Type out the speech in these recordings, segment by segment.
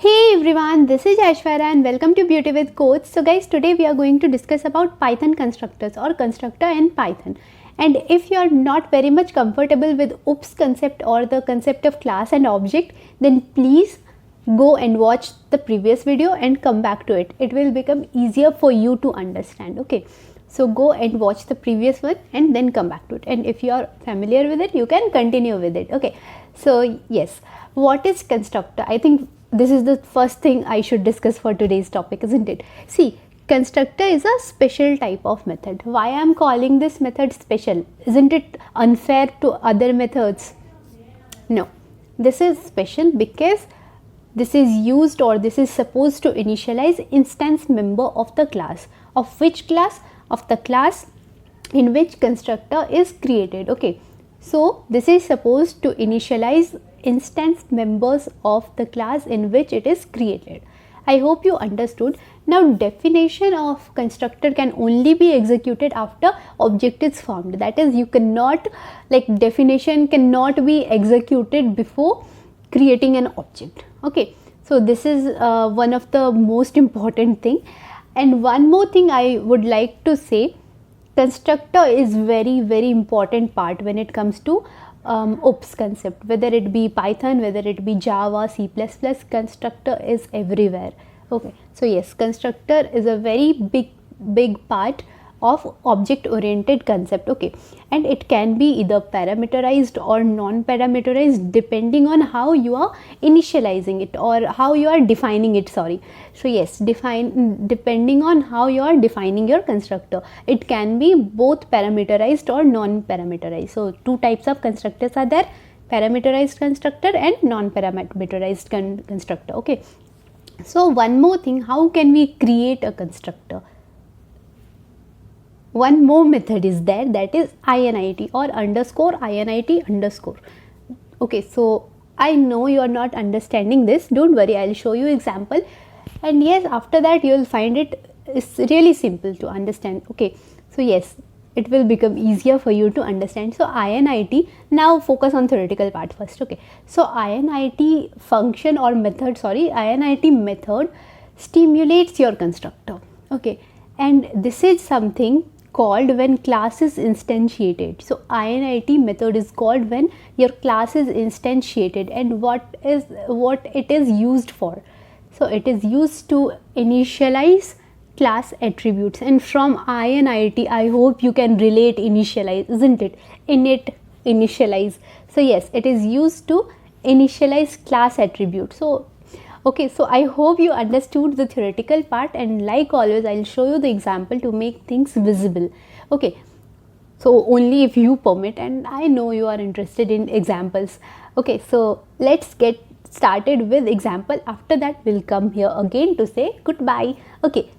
Hey everyone, this is Aishwarya and welcome to Beauty with Coach. So guys, today we are going to discuss about Python constructors or constructor in Python. And if you are not very much comfortable with OOPS concept or the concept of class and object, then please go and watch the previous video and come back to it. It will become easier for you to understand. Okay. So go and watch the previous one and then come back to it. And if you are familiar with it, you can continue with it. Okay. So yes, what is constructor? I think this is the first thing I should discuss for today's topic, isn't it? See, constructor is a special type of method. Why I am calling this method special? Isn't it unfair to other methods? No, this is special because this is used or this is supposed to initialize instance member of the class. Of which class? Of the class in which constructor is created. Okay, so this is supposed to initialize instance members of the class in which it is created. I hope you understood. Now definition of constructor can only be executed after object is formed. That is, you cannot, like, definition cannot be executed before creating an object. Okay, so this is one of the most important thing. And one more thing I would like to say, constructor is very important part when it comes to OOPS concept, whether it be Python, whether it be Java, C++, constructor is everywhere. Okay, so yes, constructor is a very big part of object oriented concept. Okay, and it can be either parameterized or non-parameterized depending on how you are initializing it or how you are defining it. Sorry. So yes, depending on how you are defining your constructor. It can be both parameterized or non-parameterized. So two types of constructors are there: parameterized constructor and non-parameterized constructor. Okay, so one more thing, how can we create a constructor? One more method is there, that is init or _init underscore. Okay, so I know you are not understanding this. Don't worry, I'll show you example. And yes, after that you will find it's really simple to understand. Okay, so yes, it will become easier for you to understand. So init, now focus on theoretical part first. Okay, so init function or method, init method stimulates your constructor. Okay, and this is something called when class is instantiated. So init method is called when your class is instantiated. And what it is used for? So it is used to initialize class attributes. And from init, I hope you can relate initialize, isn't it? Init, initialize. So yes, it is used to initialize class attributes. So okay, so I hope you understood the theoretical part, and like always I'll show you the example to make things visible. Okay, so only if you permit, and I know you are interested in examples. Okay, so let's get started with example. After that we'll come here again to say goodbye. Okay,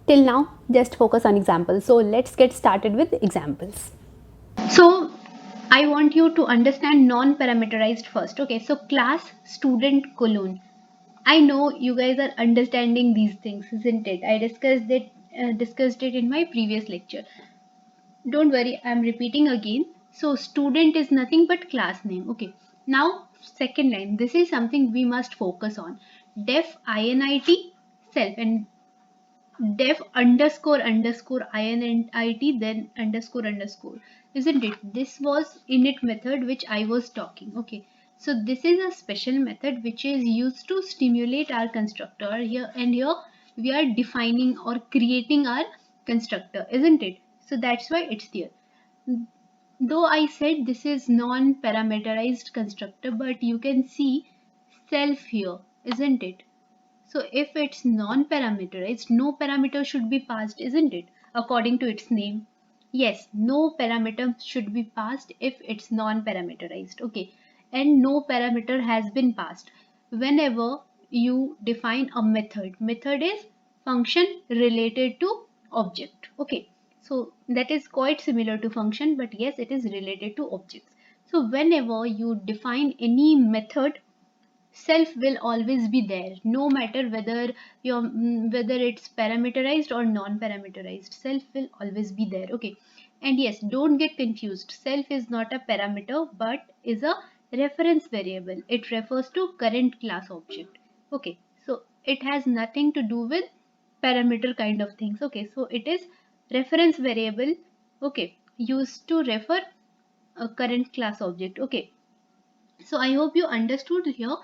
till now just focus on examples. So let's get started with examples. So I want you to understand non-parameterized first. Okay, so class student colon. I know you guys are understanding these things, isn't it? I discussed it in my previous lecture. Don't worry, I am repeating again. So student is nothing but class name. Okay. Now second line. This is something we must focus on. Def init self and def underscore init then underscore, isn't it? This was init method which I was talking. Okay, so this is a special method which is used to stimulate our constructor here, and here we are defining or creating our constructor, isn't it? So that's why it's there. Though I said this is non-parameterized constructor, but you can see self here, isn't it? So if it's non-parameterized, no parameter should be passed, isn't it? According to its name. Yes, no parameter should be passed if it's non-parameterized. Okay, and no parameter has been passed. Whenever you define a method, method is function related to object. Okay, so that is quite similar to function, but yes, it is related to objects. So whenever you define any method, self will always be there, no matter whether it's parameterized or non-parameterized. Self will always be there. Okay, and yes, don't get confused. Self is not a parameter but is a reference variable. It refers to current class object. Okay, so it has nothing to do with parameter kind of things. Okay, so it is reference variable, okay, used to refer a current class object. Okay, so I hope you understood here.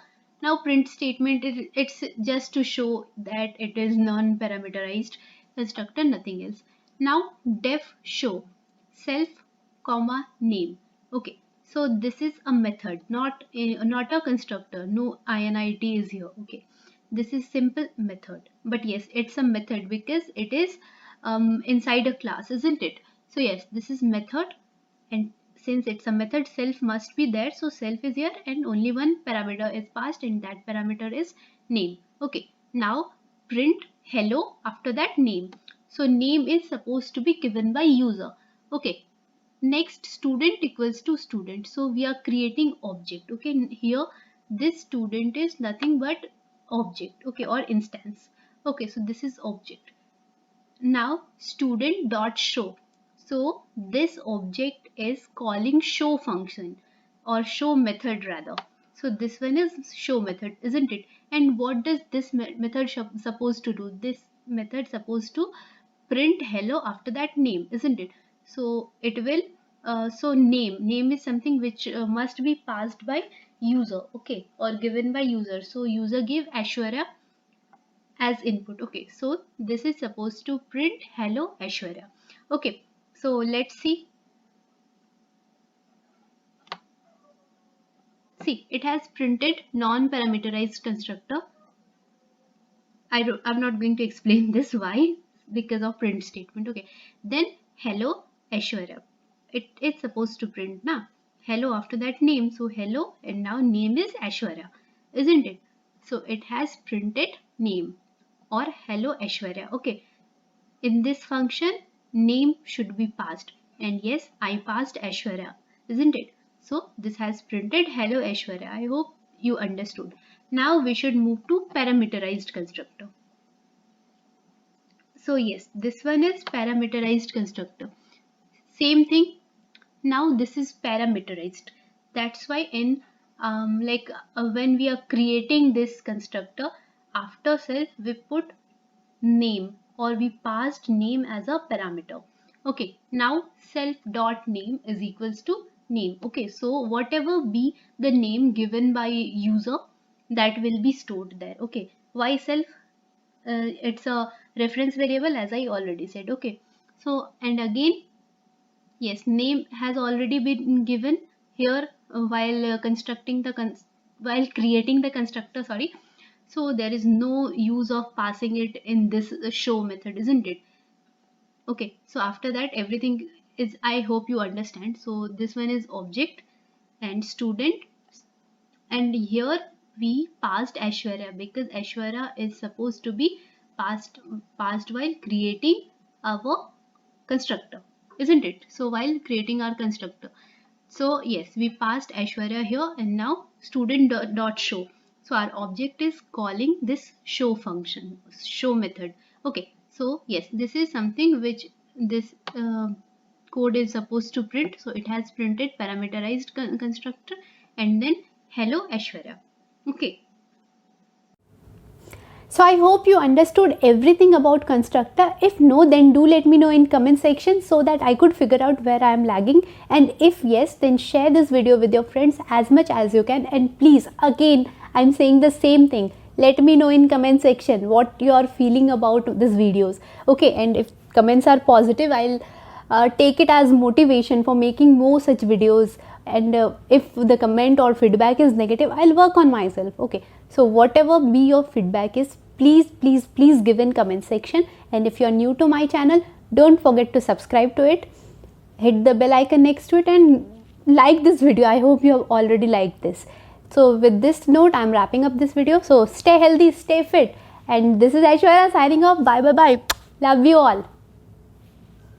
Now print statement, it's just to show that it is non-parameterized constructor, nothing else. Now def show self comma name. Okay, so this is a method, not a constructor. No init is here. Okay, this is simple method, but yes, it's a method because it is inside a class, isn't it? So yes, this is method, and since it's a method, self must be there, so self is here and only one parameter is passed, and that parameter is name. Okay, now print hello after that name. So name is supposed to be given by user. Okay, next student equals to student, so we are creating object. Okay, here this student is nothing but object, okay, or instance. Okay, so this is object. Now student dot show, so this object is calling show function or show method rather. So this one is show method, isn't it? And what does this method supposed to do? This method supposed to print hello after that name, isn't it? So it will so name is something which must be passed by user, okay, or given by user. So user give Aishwarya as input. Okay, so this is supposed to print hello Aishwarya. Okay, so let's see. See, it has printed non-parameterized constructor. I'm not going to explain this why, because of print statement. Okay, then hello Aishwarya, it's supposed to print now hello after that name. So hello, and now name is Aishwarya, isn't it? So it has printed name or hello Aishwarya. Okay, in this function name should be passed, and yes, I passed Aishwarya, isn't it? So this has printed hello Aishwarya. I hope you understood. Now we should move to parameterized constructor. So yes, this one is parameterized constructor. Same thing. Now this is parameterized. That's why in when we are creating this constructor, after self we put name, or we passed name as a parameter. Okay, now self dot name is equals to name. Okay, so whatever be the name given by user, that will be stored there. Okay, why self? It's a reference variable, as I already said. Okay, so and again, yes, name has already been given here while constructing the while creating the constructor, sorry. So there is no use of passing it in this show method, isn't it? Okay, so after that everything is, I hope you understand. So this one is object and student, and here we passed Aishwarya because Aishwarya is supposed to be passed while creating our constructor, isn't it? So while creating our constructor, so yes, we passed Aishwarya here, and now student dot show. So our object is calling this show function, show method. Okay, so yes, this is something which this code is supposed to print. So it has printed parameterized constructor and then hello Aishwarya. Okay. So I hope you understood everything about constructor. If no, then do let me know in comment section so that I could figure out where I am lagging. And if yes, then share this video with your friends as much as you can. And please, again, I'm saying the same thing. Let me know in comment section what you are feeling about these videos. Okay, and if comments are positive, I'll take it as motivation for making more such videos. And if the comment or feedback is negative, I'll work on myself. Okay, so whatever be your feedback is, please give in comment section. And if you're new to my channel, don't forget to subscribe to it, hit the bell icon next to it, and like this video. I hope you have already liked this. So with this note, I'm wrapping up this video. So stay healthy, stay fit, and this is Aishwarya signing off. Bye. Love you all.